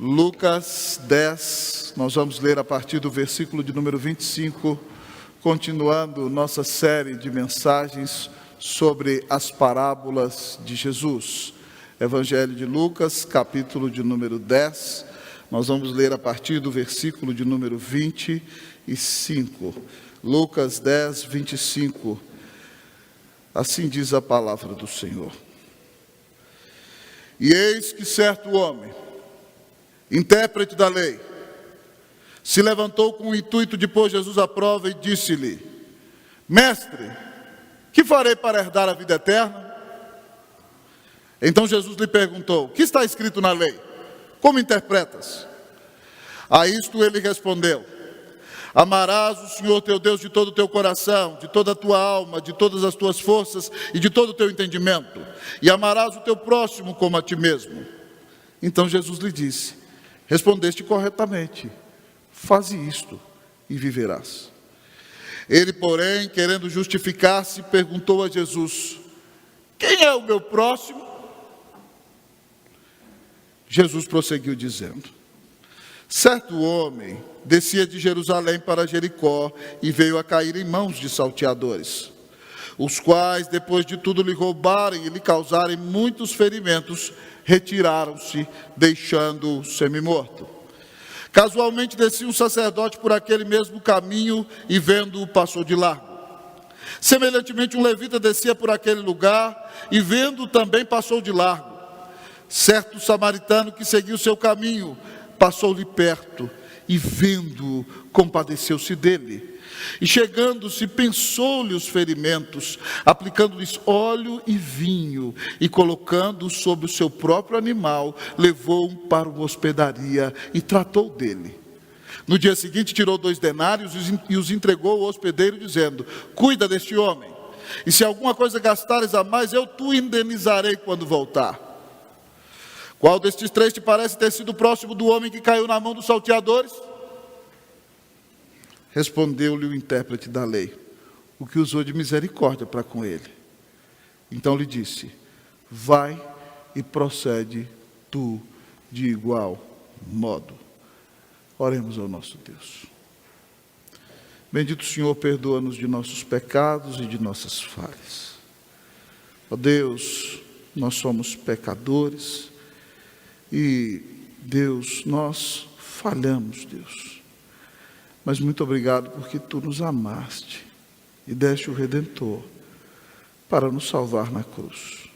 Lucas 10, nós vamos ler a partir do versículo de número 25, continuando nossa série de mensagens sobre as parábolas de Jesus. Evangelho de Lucas, capítulo de número 10, nós vamos ler a partir do versículo de número 25. Lucas 10, 25. Assim diz a palavra do Senhor. E eis que certo homem, intérprete da lei, se levantou com o intuito de pôr Jesus à prova e disse-lhe: Mestre, que farei para herdar a vida eterna? Então Jesus lhe perguntou: que está escrito na lei? Como interpretas? A isto ele respondeu: Amarás o Senhor teu Deus de todo o teu coração, de toda a tua alma, de todas as tuas forças e de todo o teu entendimento, e amarás o teu próximo como a ti mesmo. Então Jesus lhe disse: Respondeste corretamente, faze isto e viverás. Ele, porém, querendo justificar-se, perguntou a Jesus: Quem é o meu próximo? Jesus prosseguiu dizendo: Certo homem descia de Jerusalém para Jericó e veio a cair em mãos de salteadores, os quais, depois de tudo lhe roubarem e lhe causarem muitos ferimentos, retiraram-se, deixando-o semi-morto. Casualmente descia um sacerdote por aquele mesmo caminho e, vendo-o, passou de largo. Semelhantemente, um levita descia por aquele lugar e, vendo-o, também passou de largo. Certo samaritano que seguiu o seu caminho passou-lhe perto e, vendo-o, compadeceu-se dele. E chegando-se, pensou-lhe os ferimentos, aplicando-lhes óleo e vinho, e colocando-o sobre o seu próprio animal, levou-o para uma hospedaria e tratou dele. No dia seguinte tirou 2 denários e os entregou ao hospedeiro, dizendo: Cuida deste homem, e se alguma coisa gastares a mais, eu te indenizarei quando voltar. Qual destes 3 te parece ter sido próximo do homem que caiu na mão dos salteadores? Respondeu-lhe o intérprete da lei: O que usou de misericórdia para com ele. Então lhe disse: Vai e procede tu de igual modo. Oremos ao nosso Deus. Bendito Senhor, perdoa-nos de nossos pecados e de nossas falhas. Ó Deus, nós somos pecadores e, Deus, nós falhamos, Deus. Mas muito obrigado porque Tu nos amaste e deste o Redentor para nos salvar na cruz.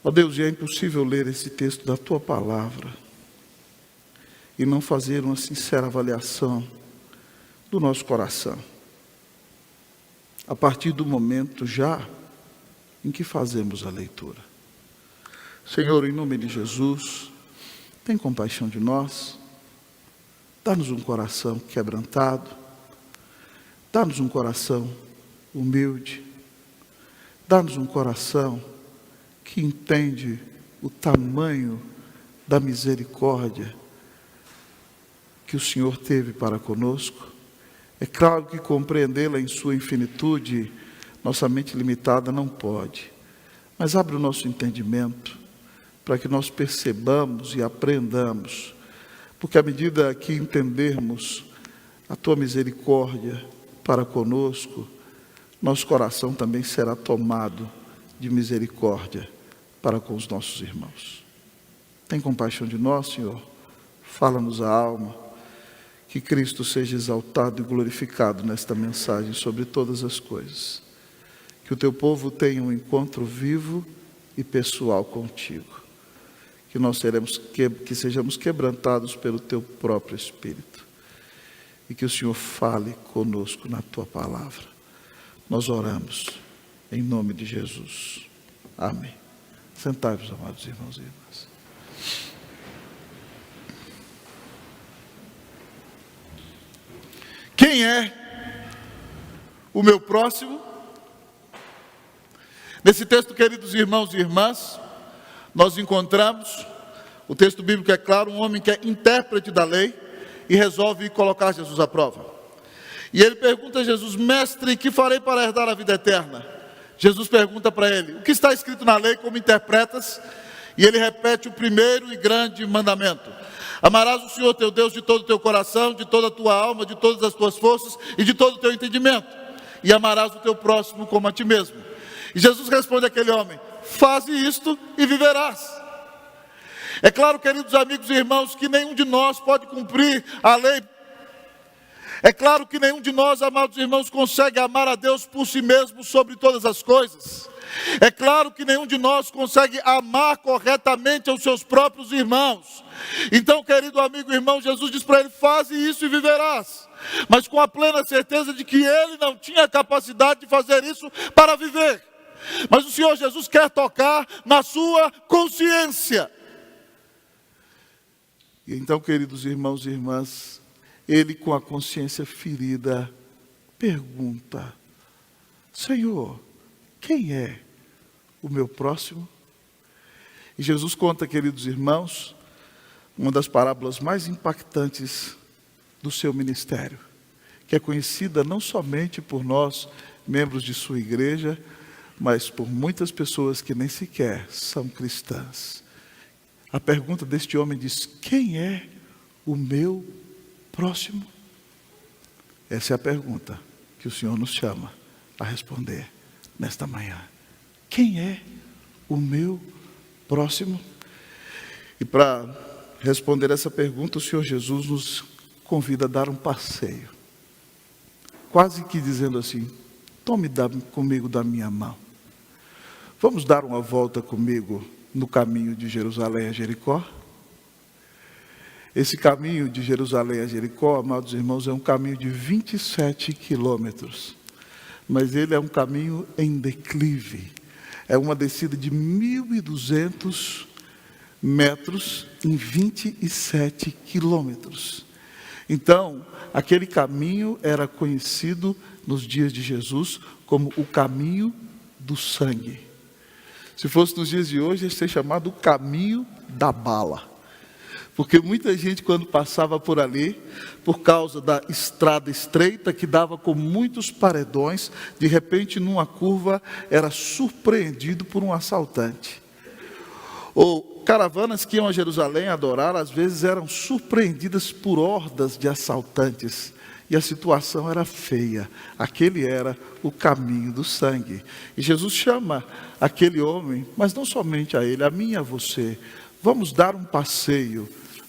Ó Deus, e é impossível ler esse texto da Tua palavra e não fazer uma sincera avaliação do nosso coração, a partir do momento já em que fazemos a leitura. Senhor, em nome de Jesus, tem compaixão de nós. Dá-nos um coração quebrantado, dá-nos um coração humilde, dá-nos um coração que entende o tamanho da misericórdia que o Senhor teve para conosco. É claro que compreendê-la em sua infinitude, nossa mente limitada não pode, mas abre o nosso entendimento para que nós percebamos e aprendamos. Porque à medida que entendermos a Tua misericórdia para conosco, nosso coração também será tomado de misericórdia para com os nossos irmãos. Tem compaixão de nós, Senhor? Fala-nos a alma, que Cristo seja exaltado e glorificado nesta mensagem sobre todas as coisas. Que o Teu povo tenha um encontro vivo e pessoal contigo. Que nós que sejamos quebrantados pelo Teu próprio Espírito. E que o Senhor fale conosco na Tua palavra. Nós oramos em nome de Jesus. Amém. Sentai-vos, amados irmãos e irmãs. Quem é o meu próximo? Nesse texto, queridos irmãos e irmãs, nós encontramos, o texto bíblico é claro, um homem que é intérprete da lei e resolve colocar Jesus à prova. E ele pergunta a Jesus: Mestre, que farei para herdar a vida eterna? Jesus pergunta para ele: O que está escrito na lei, como interpretas? E ele repete o primeiro e grande mandamento: amarás o Senhor teu Deus de todo o teu coração, de toda a tua alma, de todas as tuas forças e de todo o teu entendimento. E amarás o teu próximo como a ti mesmo. E Jesus responde àquele homem: faze isto e viverás. É claro, queridos amigos e irmãos, que nenhum de nós pode cumprir a lei. É claro que nenhum de nós, amados irmãos, consegue amar a Deus por si mesmo sobre todas as coisas. É claro que nenhum de nós consegue amar corretamente aos seus próprios irmãos. Então, querido amigo e irmão, Jesus diz para ele: faze isso e viverás. Mas com a plena certeza de que ele não tinha capacidade de fazer isso para viver. Mas o Senhor Jesus quer tocar na sua consciência. E então, queridos irmãos e irmãs, ele, com a consciência ferida, pergunta: Senhor, quem é o meu próximo? E Jesus conta, queridos irmãos, uma das parábolas mais impactantes do seu ministério, que é conhecida não somente por nós, membros de sua igreja, mas por muitas pessoas que nem sequer são cristãs. A pergunta deste homem diz: quem é o meu próximo? Essa é a pergunta que o Senhor nos chama a responder nesta manhã. Quem é o meu próximo? E para responder essa pergunta, o Senhor Jesus nos convida a dar um passeio, quase que dizendo assim: tome comigo da minha mão. Vamos dar uma volta comigo no caminho de Jerusalém a Jericó? Esse caminho de Jerusalém a Jericó, amados irmãos, é um caminho de 27 quilômetros. Mas ele é um caminho em declive. É uma descida de 1.200 metros em 27 quilômetros. Então, aquele caminho era conhecido nos dias de Jesus como o caminho do sangue. Se fosse nos dias de hoje, ia ser chamado o caminho da bala. Porque muita gente, quando passava por ali, por causa da estrada estreita, que dava com muitos paredões, de repente, numa curva, era surpreendido por um assaltante. Ou caravanas que iam a Jerusalém adorar, às vezes eram surpreendidas por hordas de assaltantes. E a situação era feia. Aquele era o caminho do sangue. E Jesus chama aquele homem, mas não somente a ele, a mim e a você. Vamos dar um passeio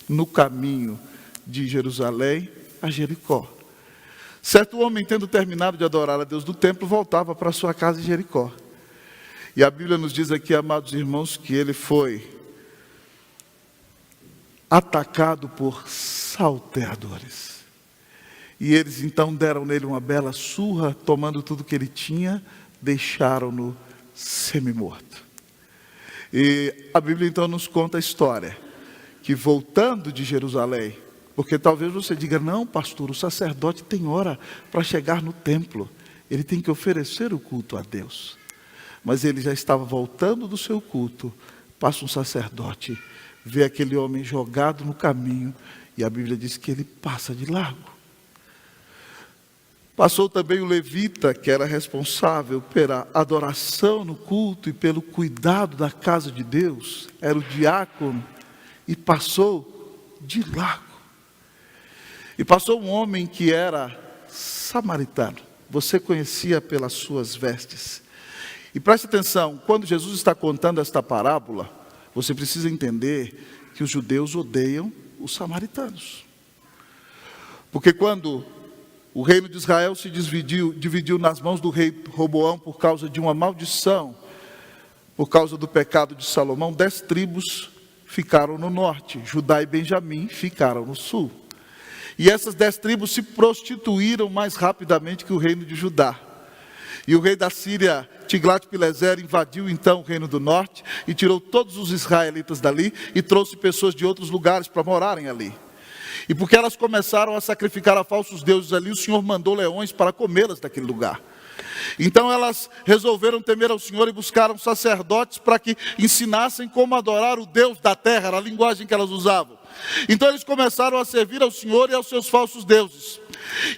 no caminho de Jerusalém a Jericó. Certo homem, tendo terminado de adorar a Deus do templo, voltava para sua casa em Jericó. E a Bíblia nos diz aqui, amados irmãos, que ele foi atacado por salteadores. E eles então deram nele uma bela surra, tomando tudo que ele tinha, deixaram-no semi-morto. E a Bíblia então nos conta a história, que voltando de Jerusalém, porque talvez você diga: não, pastor, o sacerdote tem hora para chegar no templo, ele tem que oferecer o culto a Deus. Mas ele já estava voltando do seu culto, passa um sacerdote, vê aquele homem jogado no caminho, e a Bíblia diz que ele passa de largo. Passou também o levita, que era responsável pela adoração no culto e pelo cuidado da casa de Deus, era o diácono, e passou de largo. E passou um homem que era samaritano, você conhecia pelas suas vestes. E preste atenção, quando Jesus está contando esta parábola, você precisa entender que os judeus odeiam os samaritanos. Porque quando o reino de Israel se dividiu nas mãos do rei Roboão por causa de uma maldição, por causa do pecado de Salomão, 10 tribos ficaram no norte, Judá e Benjamim ficaram no sul. E essas 10 tribos se prostituíram mais rapidamente que o reino de Judá. E o rei da Síria, Tiglat-Pileser, invadiu então o reino do norte e tirou todos os israelitas dali e trouxe pessoas de outros lugares para morarem ali. E porque elas começaram a sacrificar a falsos deuses ali, o Senhor mandou leões para comê-las daquele lugar. Então elas resolveram temer ao Senhor e buscaram sacerdotes para que ensinassem como adorar o Deus da terra, era a linguagem que elas usavam. Então eles começaram a servir ao Senhor e aos seus falsos deuses.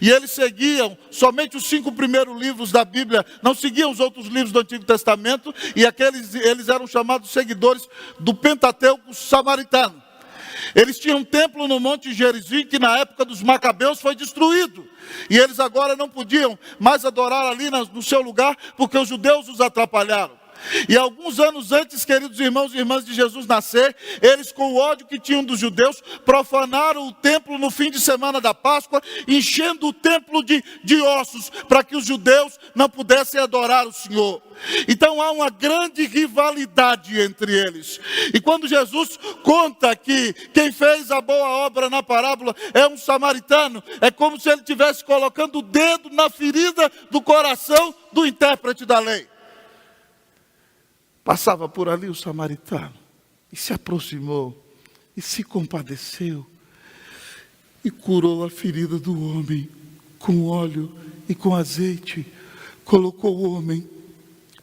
E eles seguiam somente os 5 primeiros livros da Bíblia, não seguiam os outros livros do Antigo Testamento, e eles eram chamados seguidores do Pentateuco samaritano. Eles tinham um templo no Monte Gerizim, que na época dos Macabeus foi destruído. E eles agora não podiam mais adorar ali no seu lugar, porque os judeus os atrapalharam. E alguns anos antes, queridos irmãos e irmãs de Jesus nascer, eles, com o ódio que tinham dos judeus, profanaram o templo no fim de semana da Páscoa, enchendo o templo de ossos, para que os judeus não pudessem adorar o Senhor. Então há uma grande rivalidade entre eles. E quando Jesus conta que quem fez a boa obra na parábola é um samaritano, é como se ele estivesse colocando o dedo na ferida do coração do intérprete da lei. Passava por ali o samaritano e se aproximou e se compadeceu e curou a ferida do homem com óleo e com azeite. Colocou o homem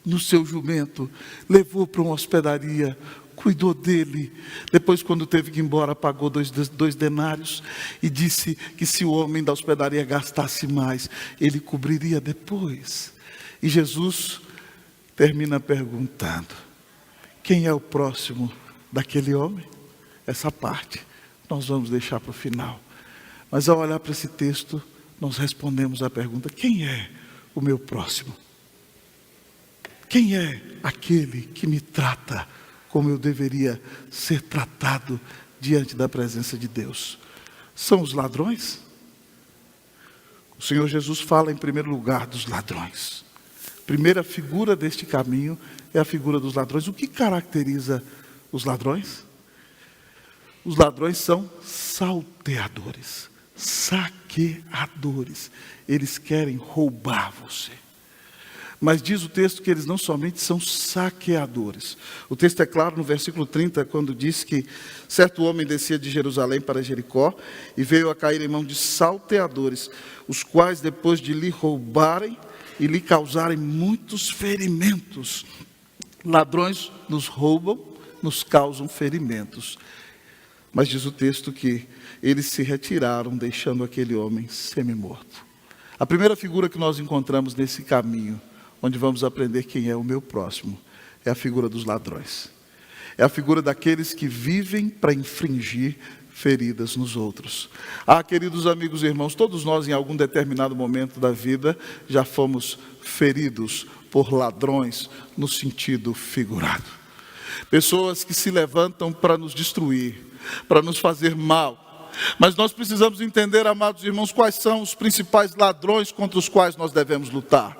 no seu jumento, levou para uma hospedaria, cuidou dele. Depois, quando teve que ir embora, pagou 2 denários e disse que se o homem da hospedaria gastasse mais, ele cobriria depois. E Jesus termina perguntando: quem é o próximo daquele homem? Essa parte nós vamos deixar para o final. Mas ao olhar para esse texto, nós respondemos à pergunta: quem é o meu próximo? Quem é aquele que me trata como eu deveria ser tratado diante da presença de Deus? São os ladrões? O Senhor Jesus fala em primeiro lugar dos ladrões. Primeira figura deste caminho é a figura dos ladrões. O que caracteriza os ladrões? Os ladrões são salteadores, saqueadores. Eles querem roubar você. Mas diz o texto que eles não somente são saqueadores. O texto é claro no versículo 30, quando diz que certo homem descia de Jerusalém para Jericó e veio a cair em mão de salteadores, os quais, depois de lhe roubarem e lhe causarem muitos ferimentos. Ladrões nos roubam, nos causam ferimentos. Mas diz o texto que eles se retiraram, deixando aquele homem semi-morto. A primeira figura que nós encontramos nesse caminho, onde vamos aprender quem é o meu próximo, é a figura dos ladrões. É a figura daqueles que vivem para infligir feridas nos outros. Queridos amigos e irmãos, todos nós em algum determinado momento da vida já fomos feridos por ladrões no sentido figurado. Pessoas que se levantam para nos destruir, para nos fazer mal. Mas nós precisamos entender, amados irmãos, quais são os principais ladrões contra os quais nós devemos lutar.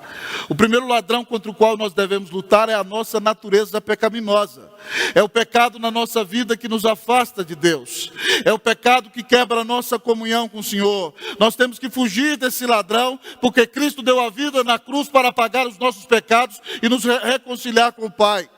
O primeiro ladrão contra o qual nós devemos lutar é a nossa natureza pecaminosa. É o pecado na nossa vida que nos afasta de Deus. É o pecado que quebra a nossa comunhão com o Senhor. Nós temos que fugir desse ladrão, porque Cristo deu a vida na cruz para pagar os nossos pecados e nos reconciliar com o Pai.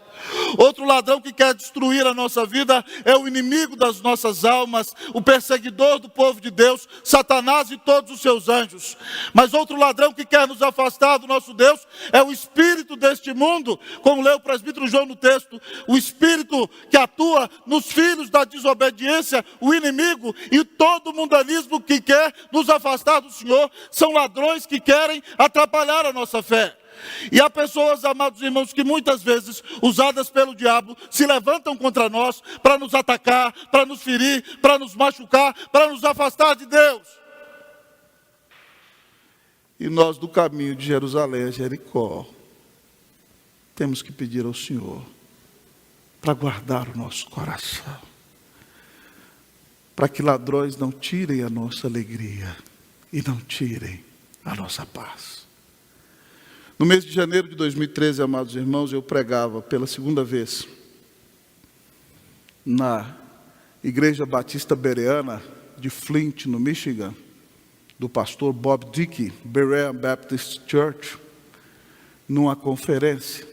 Outro ladrão que quer destruir a nossa vida é o inimigo das nossas almas, o perseguidor do povo de Deus, Satanás e todos os seus anjos. Mas outro ladrão que quer nos afastar do nosso Deus é o espírito deste mundo, como leu o presbítero João no texto, o espírito que atua nos filhos da desobediência, o inimigo e todo o mundanismo que quer nos afastar do Senhor, são ladrões que querem atrapalhar a nossa fé. E há pessoas, amados irmãos, que muitas vezes, usadas pelo diabo, se levantam contra nós para nos atacar, para nos ferir, para nos machucar, para nos afastar de Deus. E nós, do caminho de Jerusalém a Jericó, temos que pedir ao Senhor para guardar o nosso coração, para que ladrões não tirem a nossa alegria e não tirem a nossa paz. No mês de janeiro de 2013, amados irmãos, eu pregava pela segunda vez na Igreja Batista Bereana de Flint, no Michigan, do pastor Bob Dickey, Berean Baptist Church, numa conferência.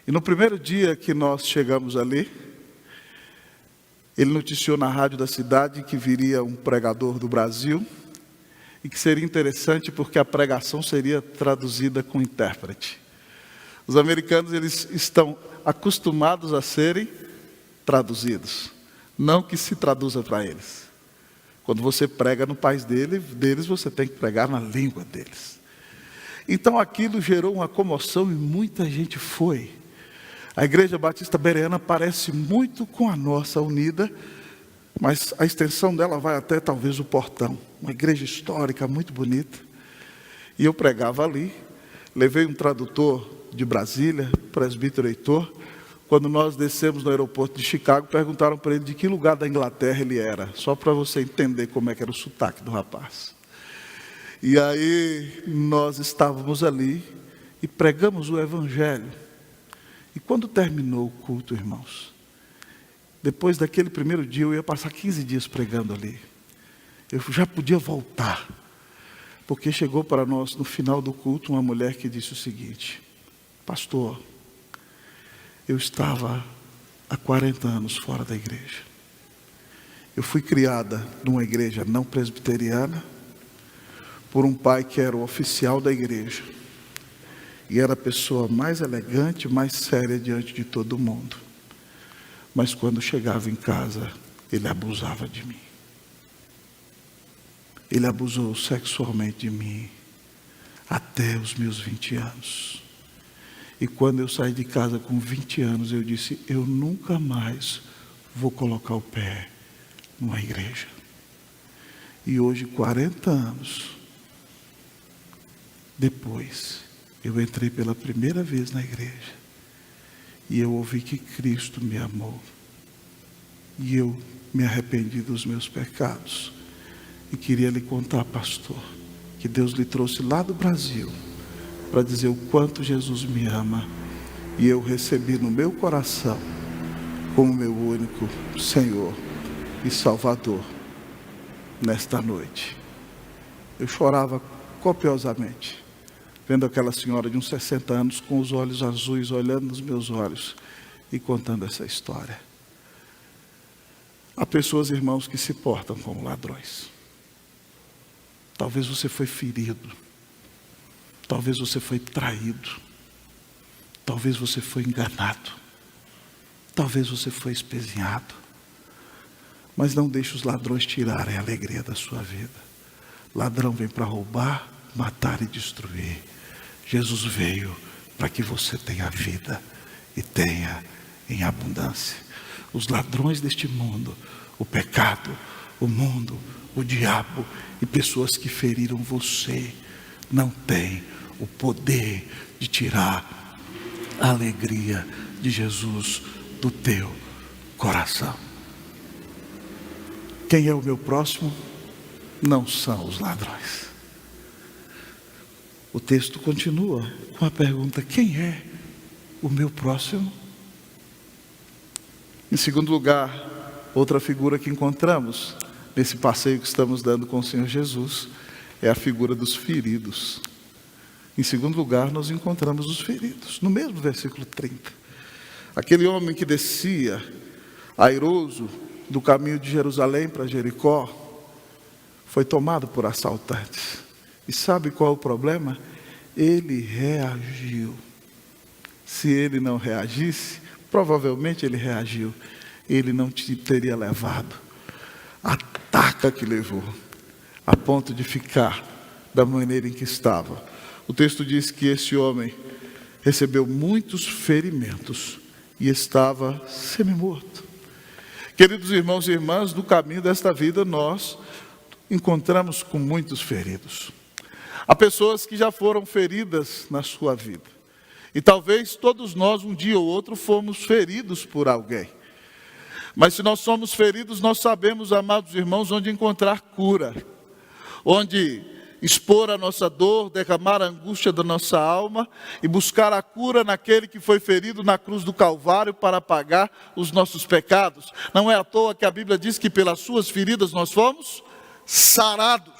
E no primeiro dia que nós chegamos ali, ele noticiou na rádio da cidade que viria um pregador do Brasil e que seria interessante porque a pregação seria traduzida com intérprete. Os americanos, eles estão acostumados a serem traduzidos, não que se traduza para eles. Quando você prega no país deles, você tem que pregar na língua deles. Então aquilo gerou uma comoção e muita gente foi. A Igreja Batista Bereana parece muito com a nossa, unida, mas a extensão dela vai até talvez o portão. Uma igreja histórica, muito bonita. E eu pregava ali. Levei um tradutor de Brasília, presbítero Heitor. Quando nós descemos no aeroporto de Chicago, perguntaram para ele de que lugar da Inglaterra ele era. Só para você entender como é que era o sotaque do rapaz. E aí nós estávamos ali e pregamos o Evangelho. E quando terminou o culto, irmãos, depois daquele primeiro dia, eu ia passar 15 dias pregando ali. Eu já podia voltar, porque chegou para nós, no final do culto, uma mulher que disse o seguinte: pastor, eu estava há 40 anos fora da igreja. Eu fui criada numa igreja não presbiteriana, por um pai que era o oficial da igreja, e era a pessoa mais elegante, mais séria diante de todo mundo. Mas quando chegava em casa, ele abusava de mim. Ele abusou sexualmente de mim até os meus 20 anos. E quando eu saí de casa com 20 anos, eu disse: eu nunca mais vou colocar o pé numa igreja. E hoje, 40 anos depois, eu entrei pela primeira vez na igreja. E eu ouvi que Cristo me amou. E eu me arrependi dos meus pecados. E queria lhe contar, pastor, que Deus lhe trouxe lá do Brasil para dizer o quanto Jesus me ama. E eu recebi no meu coração como meu único Senhor e Salvador nesta noite. Eu chorava copiosamente, vendo aquela senhora de uns 60 anos com os olhos azuis olhando nos meus olhos e contando essa história. Há pessoas, irmãos, que se portam como ladrões. Talvez você foi ferido. Talvez você foi traído. Talvez você foi enganado. Talvez você foi espezinhado. Mas não deixe os ladrões tirarem a alegria da sua vida. Ladrão vem para roubar, matar e destruir. Jesus veio para que você tenha vida e tenha em abundância. Os ladrões deste mundo, o pecado, o mundo, o diabo e pessoas que feriram você, não têm o poder de tirar a alegria de Jesus do teu coração. Quem é o meu próximo? Não são os ladrões. O texto continua com a pergunta: quem é o meu próximo? Em segundo lugar, outra figura que encontramos nesse passeio que estamos dando com o Senhor Jesus é a figura dos feridos. Em segundo lugar, nós encontramos os feridos, no mesmo versículo 30. Aquele homem que descia, airoso, do caminho de Jerusalém para Jericó, foi tomado por assaltantes. E sabe qual é o problema? Ele reagiu. Se ele não reagisse, provavelmente ele reagiu. Ele não te teria levado a taca que levou, a ponto de ficar da maneira em que estava. O texto diz que esse homem recebeu muitos ferimentos e estava semi-morto. Queridos irmãos e irmãs, no caminho desta vida nós encontramos com muitos feridos. Há pessoas que já foram feridas na sua vida. E talvez todos nós, um dia ou outro, fomos feridos por alguém. Mas se nós somos feridos, nós sabemos, amados irmãos, onde encontrar cura. Onde expor a nossa dor, derramar a angústia da nossa alma e buscar a cura naquele que foi ferido na cruz do Calvário para pagar os nossos pecados. Não é à toa que a Bíblia diz que pelas suas feridas nós fomos sarados.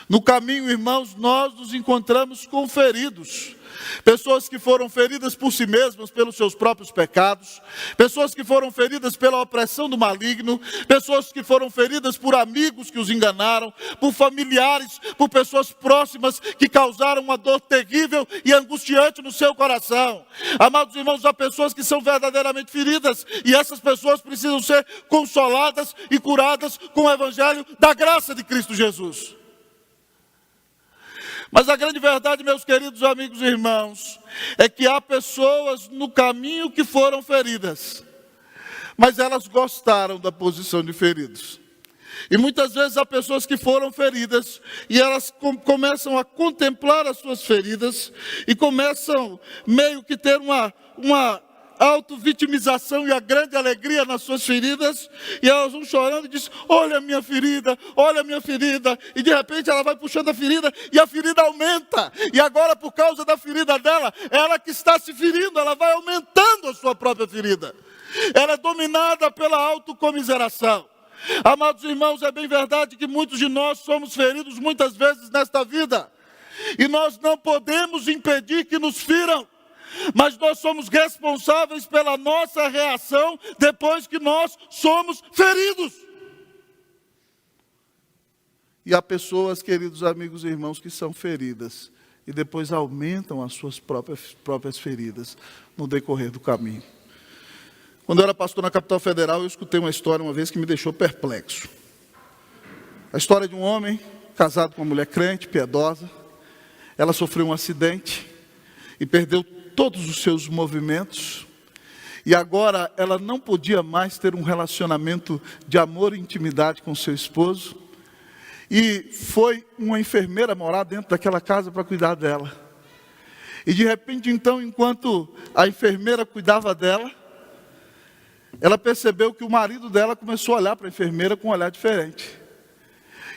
No caminho, irmãos, nós nos encontramos com feridos. Pessoas que foram feridas por si mesmas, pelos seus próprios pecados. Pessoas que foram feridas pela opressão do maligno. Pessoas que foram feridas por amigos que os enganaram. Por familiares, por pessoas próximas que causaram uma dor terrível e angustiante no seu coração. Amados irmãos, há pessoas que são verdadeiramente feridas. E essas pessoas precisam ser consoladas e curadas com o evangelho da graça de Cristo Jesus. Mas a grande verdade, meus queridos amigos e irmãos, é que há pessoas no caminho que foram feridas, mas elas gostaram da posição de feridos. E muitas vezes há pessoas que foram feridas e elas começam a contemplar as suas feridas e começam meio que ter uma auto-vitimização e a grande alegria nas suas feridas, e elas vão chorando e dizem, olha a minha ferida, e de repente ela vai puxando a ferida, e a ferida aumenta, e agora por causa da ferida dela, ela que está se ferindo, ela vai aumentando a sua própria ferida, ela é dominada pela autocomiseração. Amados irmãos, é bem verdade que muitos de nós somos feridos muitas vezes nesta vida, e nós não podemos impedir que nos firam, mas nós somos responsáveis pela nossa reação depois que nós somos feridos. E há pessoas, queridos amigos e irmãos, que são feridas e depois aumentam as suas próprias feridas no decorrer do caminho. Quando eu era pastor na Capital Federal, eu escutei uma história uma vez que me deixou perplexo. A história de um homem casado com uma mulher crente, piedosa. Ela sofreu um acidente e perdeu todos os seus movimentos, e agora ela não podia mais ter um relacionamento de amor e intimidade com seu esposo, e foi uma enfermeira morar dentro daquela casa para cuidar dela. E de repente então, enquanto a enfermeira cuidava dela, ela percebeu que o marido dela começou a olhar para a enfermeira com um olhar diferente.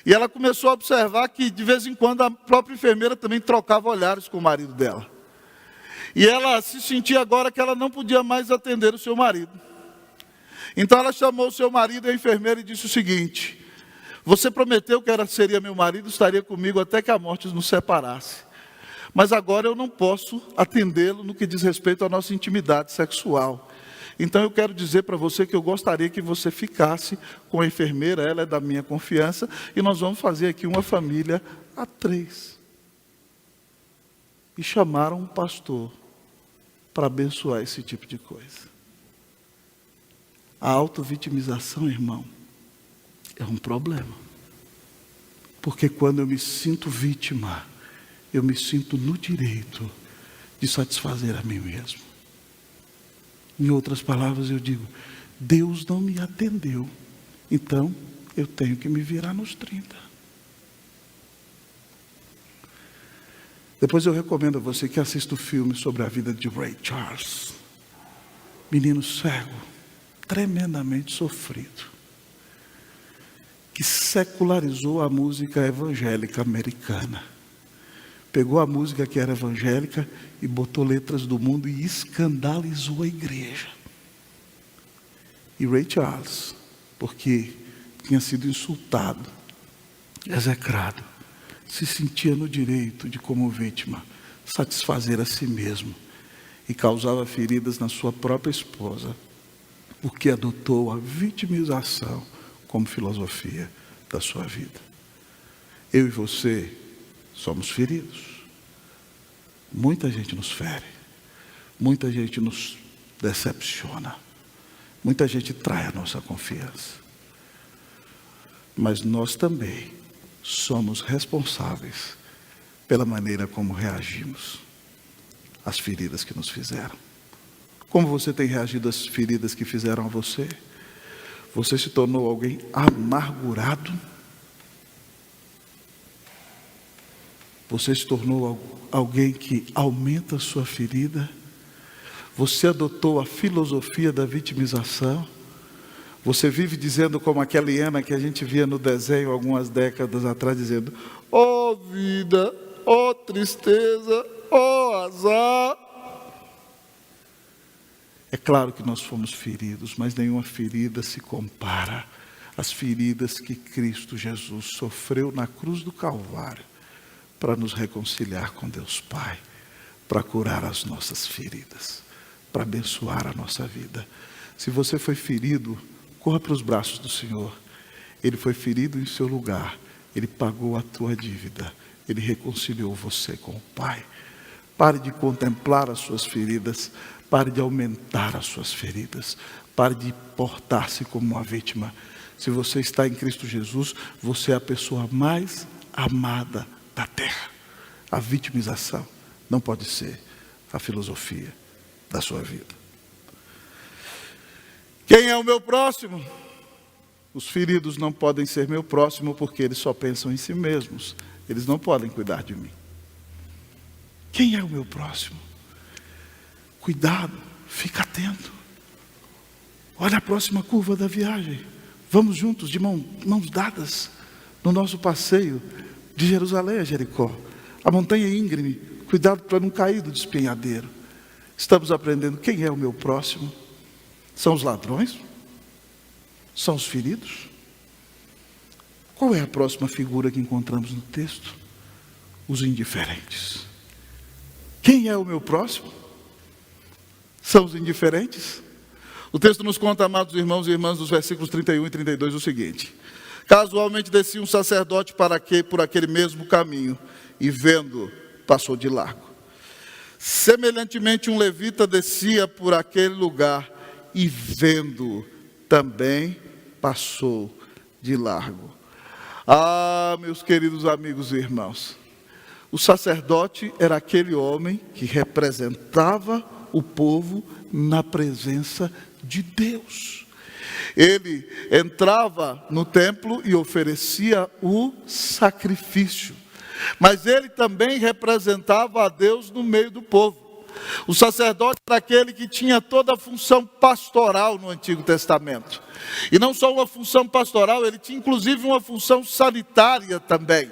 E ela começou a observar que de vez em quando a própria enfermeira também trocava olhares com o marido dela. E ela se sentia agora que ela não podia mais atender o seu marido. Então ela chamou o seu marido e a enfermeira e disse o seguinte, você prometeu que seria meu marido, estaria comigo até que a morte nos separasse. Mas agora eu não posso atendê-lo no que diz respeito à nossa intimidade sexual. Então eu quero dizer para você que eu gostaria que você ficasse com a enfermeira, ela é da minha confiança, e nós vamos fazer aqui uma família a 3. E chamaram um pastor para abençoar esse tipo de coisa. A auto-vitimização, irmão, é um problema. Porque quando eu me sinto vítima, eu me sinto no direito de satisfazer a mim mesmo. Em outras palavras, eu digo, Deus não me atendeu, então eu tenho que me virar nos 30. Depois eu recomendo a você que assista o filme sobre a vida de Ray Charles. Menino cego, tremendamente sofrido, que secularizou a música evangélica americana. Pegou a música que era evangélica e botou letras do mundo e escandalizou a igreja. E Ray Charles, porque tinha sido insultado, execrado, se sentia no direito de, como vítima, satisfazer a si mesmo e causava feridas na sua própria esposa, porque adotou a vitimização como filosofia da sua vida. Eu e você somos feridos. Muita gente nos fere, muita gente nos decepciona, muita gente trai a nossa confiança. Mas nós também somos responsáveis pela maneira como reagimos às feridas que nos fizeram. Como você tem reagido às feridas que fizeram a você? Você se tornou alguém amargurado? Você se tornou alguém que aumenta a sua ferida? Você adotou a filosofia da vitimização? Você vive dizendo como aquela hiena que a gente via no desenho algumas décadas atrás, dizendo, ó vida, ó tristeza, ó azar. É claro que nós fomos feridos, mas nenhuma ferida se compara as feridas que Cristo Jesus sofreu na cruz do Calvário para nos reconciliar com Deus Pai, para curar as nossas feridas, para abençoar a nossa vida. Se você foi ferido, corra para os braços do Senhor. Ele foi ferido em seu lugar, Ele pagou a tua dívida, Ele reconciliou você com o Pai. Pare de contemplar as suas feridas, pare de aumentar as suas feridas, pare de portar-se como uma vítima. Se você está em Cristo Jesus, você é a pessoa mais amada da terra. A vitimização não pode ser a filosofia da sua vida. Quem é o meu próximo? Os feridos não podem ser meu próximo porque eles só pensam em si mesmos. Eles não podem cuidar de mim. Quem é o meu próximo? Cuidado, fica atento. Olha a próxima curva da viagem. Vamos juntos, de mãos dadas, no nosso passeio de Jerusalém a Jericó. A montanha íngreme, cuidado para não cair do despenhadeiro. Estamos aprendendo quem é o meu próximo. São os ladrões? São os feridos? Qual é a próxima figura que encontramos no texto? Os indiferentes. Quem é o meu próximo? São os indiferentes? O texto nos conta, amados irmãos e irmãs, dos versículos 31 e 32, o seguinte: casualmente descia um sacerdote por aquele mesmo caminho, e vendo, passou de largo. Semelhantemente, um levita descia por aquele lugar, e vendo, também passou de largo. Ah, meus queridos amigos e irmãos, o sacerdote era aquele homem que representava o povo na presença de Deus. Ele entrava no templo e oferecia o sacrifício, mas ele também representava a Deus no meio do povo. O sacerdote era aquele que tinha toda a função pastoral no Antigo Testamento. E não só uma função pastoral, ele tinha inclusive uma função sanitária também.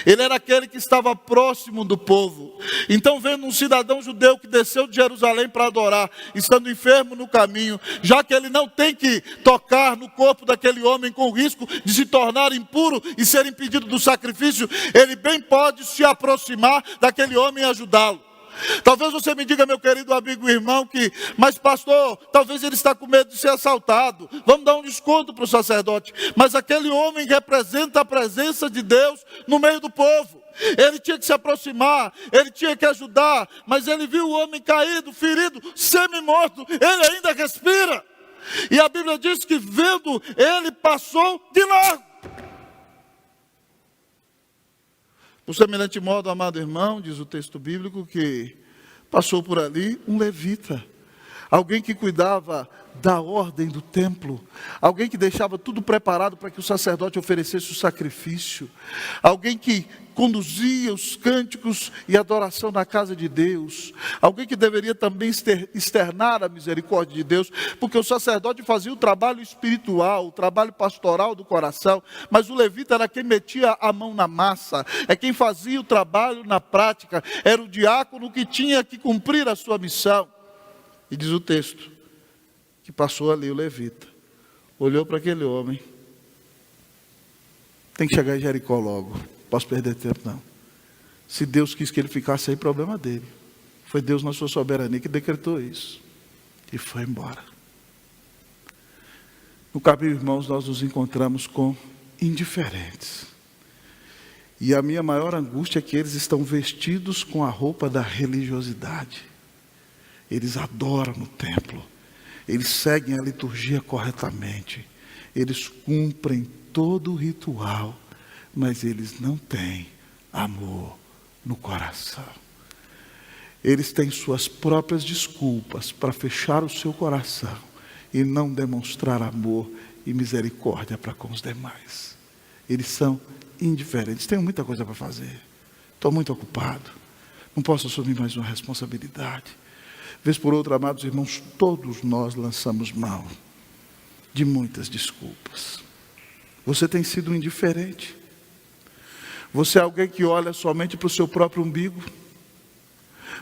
Ele era aquele que estava próximo do povo. Então, vendo um cidadão judeu que desceu de Jerusalém para adorar, estando enfermo no caminho, já que ele não tem que tocar no corpo daquele homem com risco de se tornar impuro e ser impedido do sacrifício, ele bem pode se aproximar daquele homem e ajudá-lo. Talvez você me diga, meu querido amigo e irmão, mas pastor, talvez ele está com medo de ser assaltado. Vamos dar um desconto para o sacerdote. Mas aquele homem representa a presença de Deus no meio do povo. Ele tinha que se aproximar, ele tinha que ajudar, mas ele viu o homem caído, ferido, semi-morto, ele ainda respira. E a Bíblia diz que vendo, ele passou de largo. Por semelhante modo, amado irmão, diz o texto bíblico, que passou por ali um levita, alguém que cuidava da ordem do templo, alguém que deixava tudo preparado para que o sacerdote oferecesse o sacrifício, alguém que conduzia os cânticos e adoração na casa de Deus, alguém que deveria também externar a misericórdia de Deus, porque o sacerdote fazia o trabalho espiritual, o trabalho pastoral do coração, mas o levita era quem metia a mão na massa, é quem fazia o trabalho na prática, era o diácono que tinha que cumprir a sua missão. E diz o texto, que passou ali o levita, olhou para aquele homem, tem que chegar em Jericó logo, posso perder tempo não. Se Deus quis que ele ficasse aí, problema dele. Foi Deus na sua soberania que decretou isso. E foi embora. No caminho, irmãos, nós nos encontramos com indiferentes. E a minha maior angústia é que eles estão vestidos com a roupa da religiosidade. Eles adoram no templo. Eles seguem a liturgia corretamente. Eles cumprem todo o ritual. Mas eles não têm amor no coração. Eles têm suas próprias desculpas para fechar o seu coração e não demonstrar amor e misericórdia para com os demais. Eles são indiferentes. Tenho muita coisa para fazer. Estou muito ocupado. Não posso assumir mais uma responsabilidade. Vez por outra, amados irmãos, todos nós lançamos mão de muitas desculpas. Você tem sido indiferente. Você é alguém que olha somente para o seu próprio umbigo.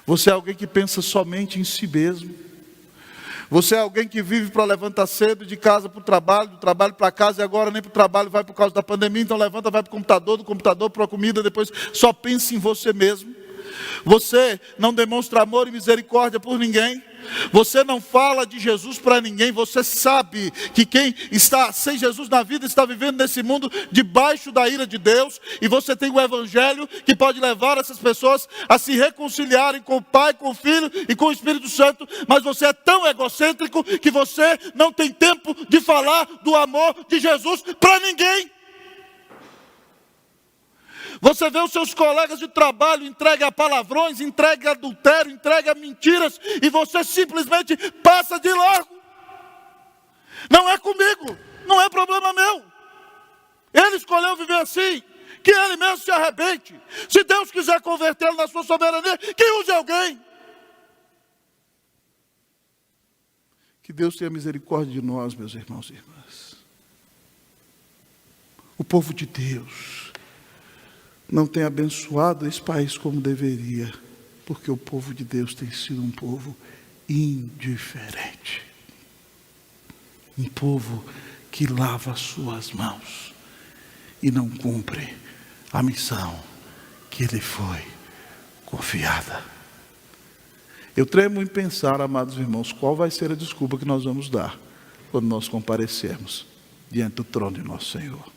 Você é alguém que pensa somente em si mesmo. Você é alguém que vive para levantar cedo, de casa para o trabalho, do trabalho para casa, e agora nem para o trabalho vai por causa da pandemia, então levanta, vai para o computador, do computador para a comida, depois só pensa em você mesmo. Você não demonstra amor e misericórdia por ninguém. Você não fala de Jesus para ninguém. Você sabe que quem está sem Jesus na vida está vivendo nesse mundo debaixo da ira de Deus. E você tem o Evangelho que pode levar essas pessoas a se reconciliarem com o Pai, com o Filho e com o Espírito Santo. Mas você é tão egocêntrico que você não tem tempo de falar do amor de Jesus para ninguém. Você vê os seus colegas de trabalho entregue a palavrões, entregue a adultério, entregue a mentiras, e você simplesmente passa de largo. Não é comigo, não é problema meu. Ele escolheu viver assim, que ele mesmo se arrebente. Se Deus quiser convertê-lo na sua soberania, que use alguém. Que Deus tenha misericórdia de nós, meus irmãos e irmãs. O povo de Deus não tem abençoado esse país como deveria, porque o povo de Deus tem sido um povo indiferente. Um povo que lava as suas mãos e não cumpre a missão que lhe foi confiada. Eu tremo em pensar, amados irmãos, qual vai ser a desculpa que nós vamos dar quando nós comparecermos diante do trono de nosso Senhor.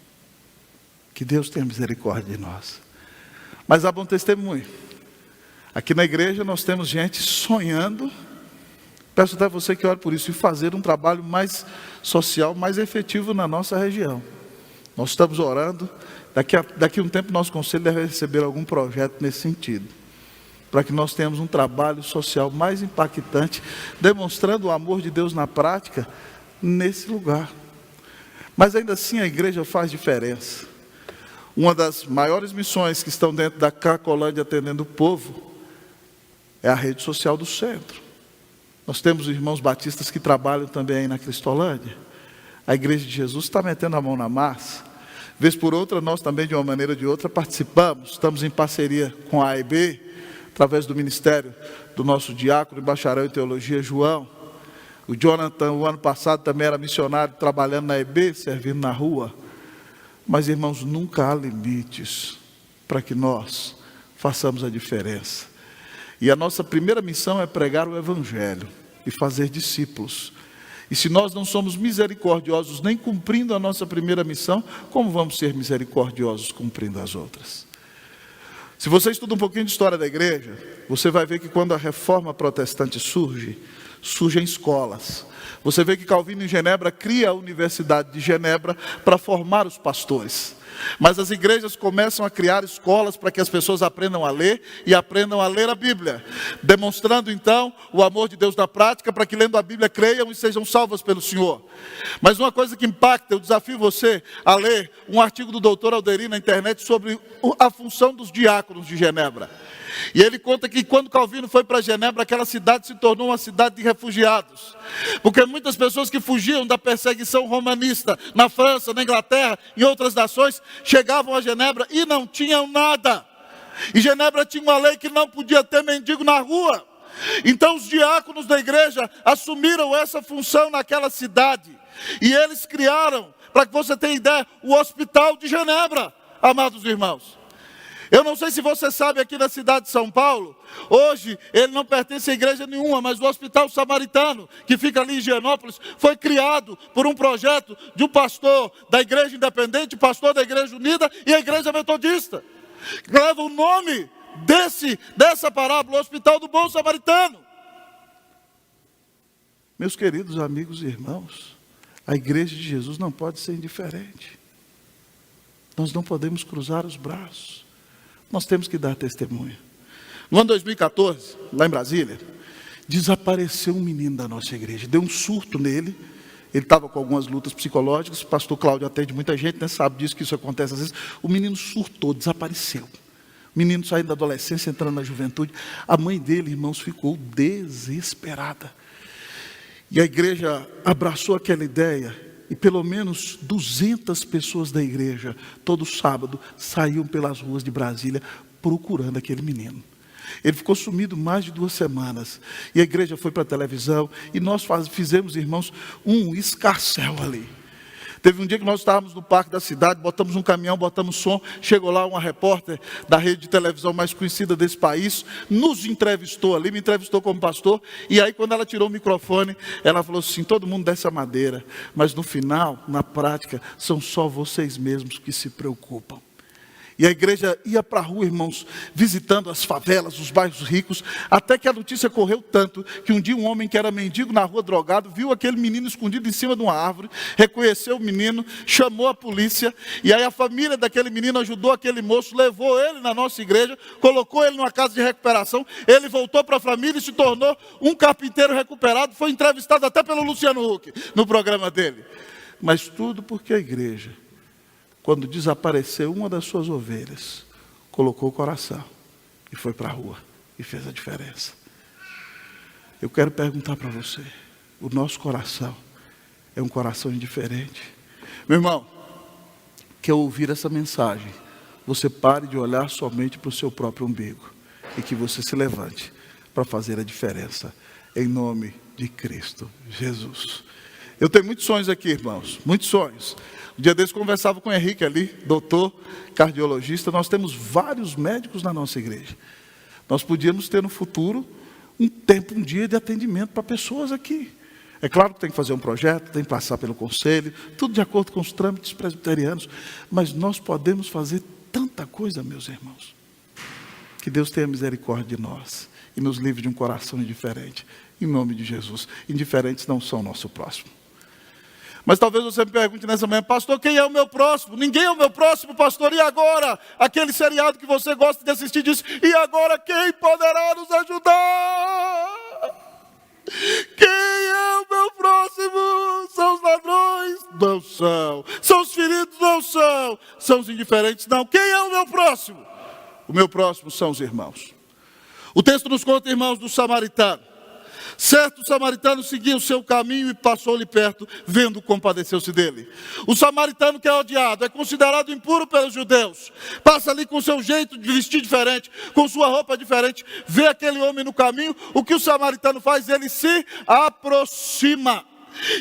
Que Deus tenha misericórdia de nós. Mas há bom testemunho. Aqui na igreja nós temos gente sonhando. Peço até você que ore por isso e fazer um trabalho mais social, mais efetivo na nossa região. Nós estamos orando. Daqui a um tempo nosso conselho deve receber algum projeto nesse sentido. Para que nós tenhamos um trabalho social mais impactante, demonstrando o amor de Deus na prática, nesse lugar. Mas ainda assim a igreja faz diferença. Uma das maiores missões que estão dentro da Cracolândia atendendo o povo é a rede social do centro. Nós temos irmãos batistas que trabalham também aí na Cristolândia. A Igreja de Jesus está metendo a mão na massa. Vez por outra, nós também, de uma maneira ou de outra, participamos. Estamos em parceria com a AEB, através do ministério do nosso diácono e bacharel em teologia, João. O Jonathan, o ano passado, também era missionário, trabalhando na AEB, servindo na rua. Mas, irmãos, nunca há limites para que nós façamos a diferença. E a nossa primeira missão é pregar o Evangelho e fazer discípulos. E se nós não somos misericordiosos nem cumprindo a nossa primeira missão, como vamos ser misericordiosos cumprindo as outras? Se você estuda um pouquinho de história da igreja, você vai ver que quando a reforma protestante surge em escolas. Você vê que Calvino em Genebra cria a Universidade de Genebra para formar os pastores. Mas as igrejas começam a criar escolas para que as pessoas aprendam a ler e aprendam a ler a Bíblia, demonstrando então o amor de Deus na prática, para que lendo a Bíblia creiam e sejam salvas pelo Senhor. Mas uma coisa que impacta, eu desafio você a ler um artigo do doutor Alderi na internet sobre a função dos diáconos de Genebra. E ele conta que quando Calvino foi para Genebra, aquela cidade se tornou uma cidade de refugiados. Porque muitas pessoas que fugiam da perseguição romanista na França, na Inglaterra, em outras nações, chegavam a Genebra e não tinham nada. E Genebra tinha uma lei que não podia ter mendigo na rua. Então os diáconos da igreja assumiram essa função naquela cidade. E eles criaram, para que você tenha ideia, o Hospital de Genebra, amados irmãos. Eu não sei se você sabe, aqui na cidade de São Paulo, hoje ele não pertence a igreja nenhuma, mas o Hospital Samaritano, que fica ali em Higienópolis, foi criado por um projeto de um pastor da Igreja Independente, pastor da Igreja Unida e a Igreja Metodista. Leva o nome dessa parábola, o Hospital do Bom Samaritano. Meus queridos amigos e irmãos, a Igreja de Jesus não pode ser indiferente. Nós não podemos cruzar os braços. Nós temos que dar testemunho. No ano 2014, lá em Brasília, desapareceu um menino da nossa igreja. Deu um surto nele. Ele estava com algumas lutas psicológicas. O pastor Cláudio atende muita gente, né? Sabe disso, que isso acontece às vezes. O menino surtou, desapareceu. O menino saindo da adolescência, entrando na juventude. A mãe dele, irmãos, ficou desesperada. E a igreja abraçou aquela ideia. E pelo menos 200 pessoas da igreja, todo sábado, saíam pelas ruas de Brasília procurando aquele menino. Ele ficou sumido mais de 2 semanas. E a igreja foi para a televisão. E nós fizemos, irmãos, um escarcéu ali. Teve um dia que nós estávamos no parque da cidade, botamos um caminhão, botamos som. Chegou lá uma repórter da rede de televisão mais conhecida desse país, nos entrevistou ali, me entrevistou como pastor. E aí quando ela tirou o microfone, ela falou assim: todo mundo desce a madeira, mas no final, na prática, são só vocês mesmos que se preocupam. E a igreja ia para a rua, irmãos, visitando as favelas, os bairros ricos, até que a notícia correu tanto, que um dia um homem que era mendigo na rua, drogado, viu aquele menino escondido em cima de uma árvore, reconheceu o menino, chamou a polícia, e aí a família daquele menino ajudou aquele moço, levou ele na nossa igreja, colocou ele numa casa de recuperação, ele voltou para a família e se tornou um carpinteiro recuperado, foi entrevistado até pelo Luciano Huck, no programa dele. Mas tudo porque a igreja, quando desapareceu uma das suas ovelhas, colocou o coração e foi para a rua e fez a diferença. Eu quero perguntar para você, o nosso coração é um coração indiferente? Meu irmão, que ao ouvir essa mensagem, você pare de olhar somente para o seu próprio umbigo e que você se levante para fazer a diferença, em nome de Cristo Jesus. Eu tenho muitos sonhos aqui, irmãos, muitos sonhos. Um dia desse conversava com o Henrique ali, doutor, cardiologista. Nós temos vários médicos na nossa igreja. Nós podíamos ter no futuro um dia de atendimento para pessoas aqui. É claro que tem que fazer um projeto, tem que passar pelo conselho, tudo de acordo com os trâmites presbiterianos. Mas nós podemos fazer tanta coisa, meus irmãos. Que Deus tenha misericórdia de nós e nos livre de um coração indiferente. Em nome de Jesus. Indiferentes não são o nosso próximo. Mas talvez você me pergunte nessa manhã: pastor, quem é o meu próximo? Ninguém é o meu próximo, pastor. E agora? Aquele seriado que você gosta de assistir diz: e agora quem poderá nos ajudar? Quem é o meu próximo? São os ladrões? Não são. São os feridos? Não são. São os indiferentes? Não. Quem é o meu próximo? O meu próximo são os irmãos. O texto nos conta, irmãos, do samaritano. Certo samaritano seguia o seu caminho e passou-lhe perto, vendo, compadeceu-se dele. O samaritano que é odiado, é considerado impuro pelos judeus. Passa ali com seu jeito de vestir diferente, com sua roupa diferente, vê aquele homem no caminho. O que o samaritano faz? Ele se aproxima.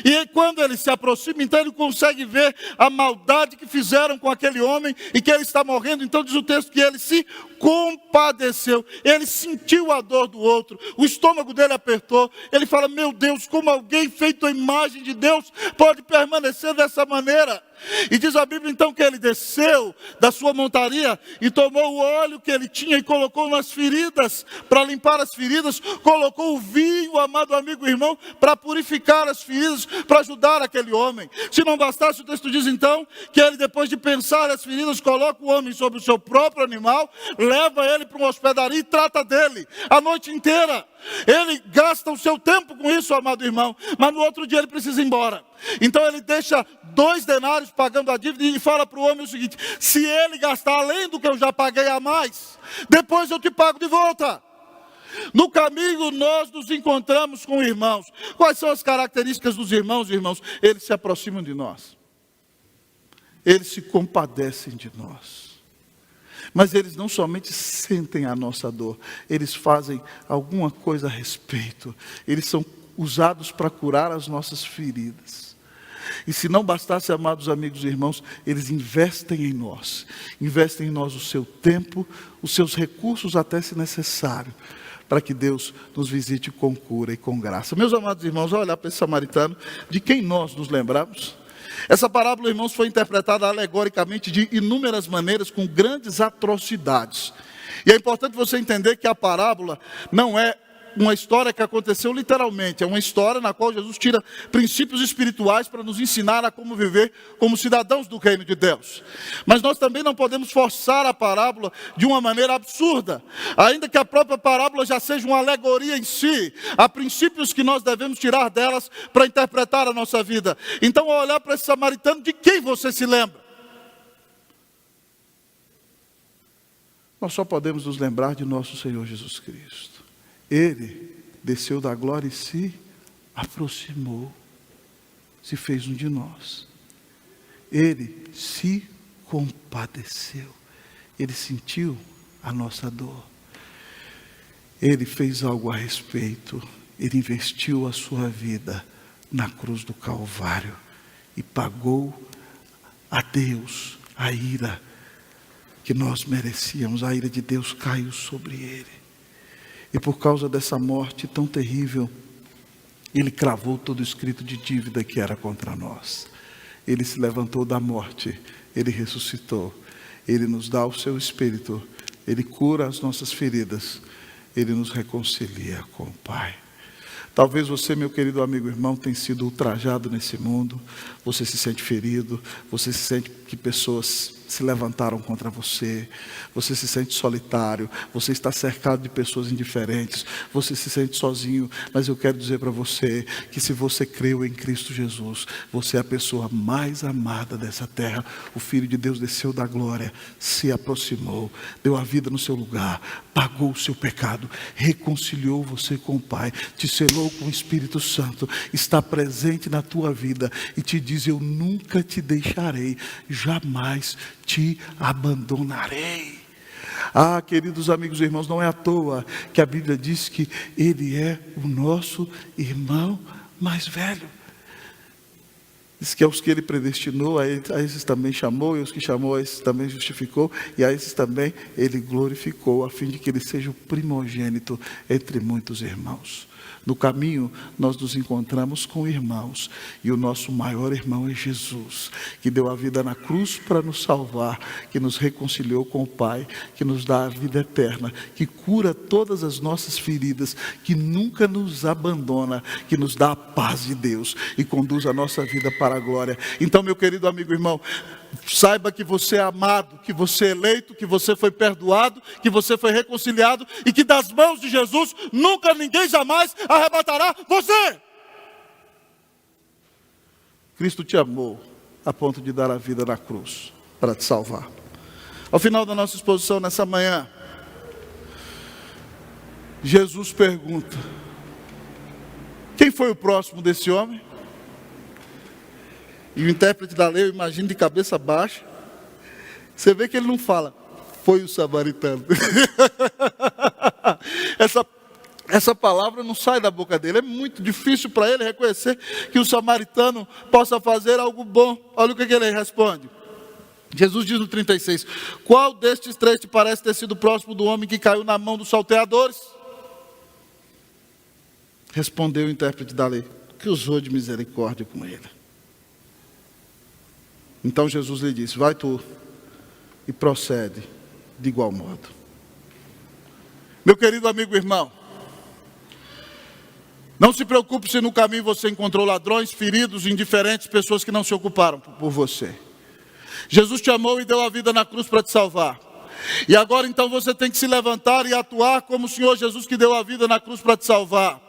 E quando ele se aproxima, então ele consegue ver a maldade que fizeram com aquele homem e que ele está morrendo. Então diz o texto que ele se compadeceu, ele sentiu a dor do outro, o estômago dele apertou. Ele fala: meu Deus, como alguém feito à imagem de Deus pode permanecer dessa maneira? E diz a Bíblia então que ele desceu da sua montaria e tomou o óleo que ele tinha e colocou nas feridas, para limpar as feridas, colocou o vinho, amado amigo e irmão, para purificar as feridas, para ajudar aquele homem. Se não bastasse, o texto diz então que ele, depois de pensar as feridas, coloca o homem sobre o seu próprio animal, leva ele para uma hospedaria e trata dele a noite inteira. Ele gasta o seu tempo com isso, amado irmão, mas no outro dia ele precisa ir embora. Então ele deixa 2 denários pagando a dívida e fala para o homem o seguinte: se ele gastar além do que eu já paguei a mais, depois eu te pago de volta. No caminho nós nos encontramos com irmãos. Quais são as características dos irmãos, irmãos? Eles se aproximam de nós, eles se compadecem de nós. Mas eles não somente sentem a nossa dor, eles fazem alguma coisa a respeito. Eles são usados para curar as nossas feridas. E se não bastasse, amados amigos e irmãos, eles investem em nós o seu tempo, os seus recursos até se necessário, para que Deus nos visite com cura e com graça. Meus amados irmãos, ao olhar para esse samaritano, de quem nós nos lembramos? Essa parábola, irmãos, foi interpretada alegoricamente de inúmeras maneiras, com grandes atrocidades. E é importante você entender que a parábola não é uma história que aconteceu literalmente, é uma história na qual Jesus tira princípios espirituais para nos ensinar a como viver como cidadãos do reino de Deus. Mas nós também não podemos forçar a parábola de uma maneira absurda, ainda que a própria parábola já seja uma alegoria em si. Há princípios que nós devemos tirar delas para interpretar a nossa vida. Então, ao olhar para esse samaritano, de quem você se lembra? Nós só podemos nos lembrar de nosso Senhor Jesus Cristo. Ele desceu da glória e se aproximou, se fez um de nós. Ele se compadeceu, ele sentiu a nossa dor. Ele fez algo a respeito. Ele investiu a sua vida na cruz do Calvário e pagou a Deus a ira que nós merecíamos. A ira de Deus caiu sobre ele. E por causa dessa morte tão terrível, ele cravou todo o escrito de dívida que era contra nós. Ele se levantou da morte, ele ressuscitou, ele nos dá o seu Espírito, ele cura as nossas feridas, ele nos reconcilia com o Pai. Talvez você, meu querido amigo irmão, tenha sido ultrajado nesse mundo, você se sente ferido, você se sente que pessoas se levantaram contra você, você se sente solitário, você está cercado de pessoas indiferentes, você se sente sozinho, mas eu quero dizer para você que se você creu em Cristo Jesus, você é a pessoa mais amada dessa terra. O Filho de Deus desceu da glória, se aproximou, deu a vida no seu lugar, pagou o seu pecado, reconciliou você com o Pai, te selou com o Espírito Santo, está presente na tua vida e te diz: eu nunca te deixarei, jamais te abandonarei. Ah, queridos amigos e irmãos, não é à toa que a Bíblia diz que Ele é o nosso irmão mais velho. Diz que aos que Ele predestinou, a esses também chamou, e os que chamou, a esses também justificou, e a esses também Ele glorificou, a fim de que Ele seja o primogênito entre muitos irmãos. No caminho, nós nos encontramos com irmãos, e o nosso maior irmão é Jesus, que deu a vida na cruz para nos salvar, que nos reconciliou com o Pai, que nos dá a vida eterna, que cura todas as nossas feridas, que nunca nos abandona, que nos dá a paz de Deus e conduz a nossa vida para a glória. Então, meu querido amigo irmão, saiba que você é amado, que você é eleito, que você foi perdoado, que você foi reconciliado e que das mãos de Jesus nunca ninguém jamais arrebatará você. Cristo te amou a ponto de dar a vida na cruz para te salvar. Ao final da nossa exposição nessa manhã, Jesus pergunta: quem foi o próximo desse homem? E o intérprete da lei, eu imagino, de cabeça baixa. Você vê que ele não fala: foi o samaritano. Essa palavra não sai da boca dele. É muito difícil para ele reconhecer que o samaritano possa fazer algo bom. Olha o que ele responde. Jesus diz no 36: qual destes três te parece ter sido próximo do homem que caiu na mão dos salteadores? Respondeu o intérprete da lei: que usou de misericórdia com ele. Então Jesus lhe disse: vai tu e procede de igual modo. Meu querido amigo irmão, não se preocupe se no caminho você encontrou ladrões, feridos, indiferentes, pessoas que não se ocuparam por você. Jesus te amou e deu a vida na cruz para te salvar. E agora então você tem que se levantar e atuar como o Senhor Jesus, que deu a vida na cruz para te salvar.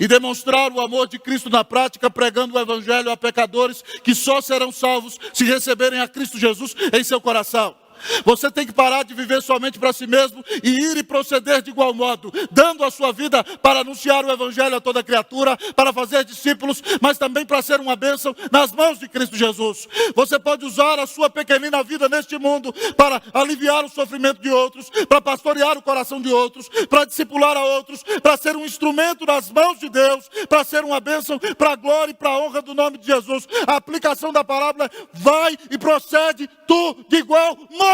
E demonstrar o amor de Cristo na prática, pregando o Evangelho a pecadores que só serão salvos se receberem a Cristo Jesus em seu coração. Você tem que parar de viver somente para si mesmo e ir e proceder de igual modo, dando a sua vida para anunciar o Evangelho a toda criatura, para fazer discípulos, mas também para ser uma bênção nas mãos de Cristo Jesus. Você pode usar a sua pequenina vida neste mundo para aliviar o sofrimento de outros, para pastorear o coração de outros, para discipular a outros, para ser um instrumento nas mãos de Deus, para ser uma bênção para a glória e para a honra do nome de Jesus. A aplicação da parábola: vai e procede tu de igual modo.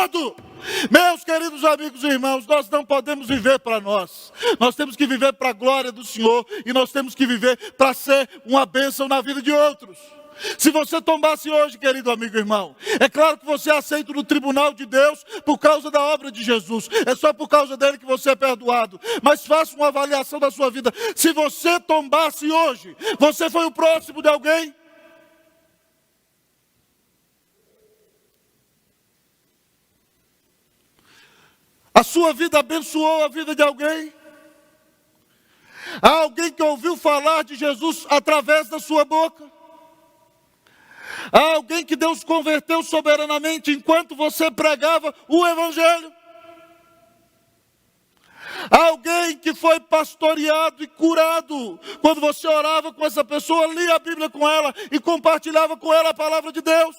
Meus queridos amigos e irmãos, nós não podemos viver para nós. Nós temos que viver para a glória do Senhor, e nós temos que viver para ser uma bênção na vida de outros. Se você tombasse hoje, querido amigo e irmão, é claro que você é aceito no tribunal de Deus por causa da obra de Jesus. É só por causa dele que você é perdoado. Mas faça uma avaliação da sua vida. Se você tombasse hoje, você foi o próximo de alguém? A sua vida abençoou a vida de alguém? Há alguém que ouviu falar de Jesus através da sua boca? Há alguém que Deus converteu soberanamente enquanto você pregava o Evangelho? Há alguém que foi pastoreado e curado quando você orava com essa pessoa, lia a Bíblia com ela e compartilhava com ela a palavra de Deus?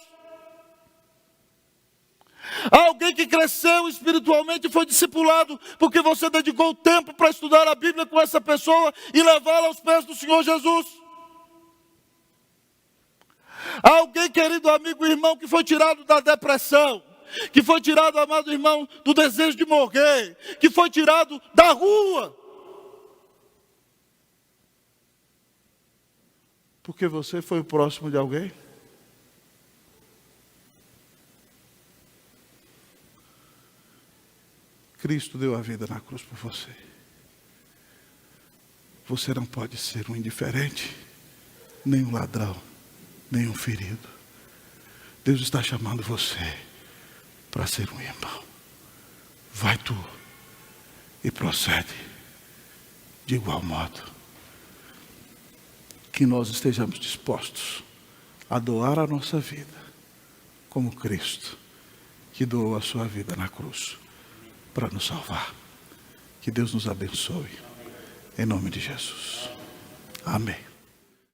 Há alguém que que cresceu espiritualmente e foi discipulado porque você dedicou tempo para estudar a Bíblia com essa pessoa e levá-la aos pés do Senhor Jesus. Há alguém, querido amigo e irmão, que foi tirado da depressão, que foi tirado, amado irmão, do desejo de morrer, que foi tirado da rua, porque você foi o próximo de alguém? Cristo deu a vida na cruz por você. Você não pode ser um indiferente, nem um ladrão, nem um ferido. Deus está chamando você para ser um irmão. Vai tu e procede de igual modo. Que nós estejamos dispostos a doar a nossa vida, como Cristo, que doou a sua vida na cruz para nos salvar. Que Deus nos abençoe, em nome de Jesus. Amém.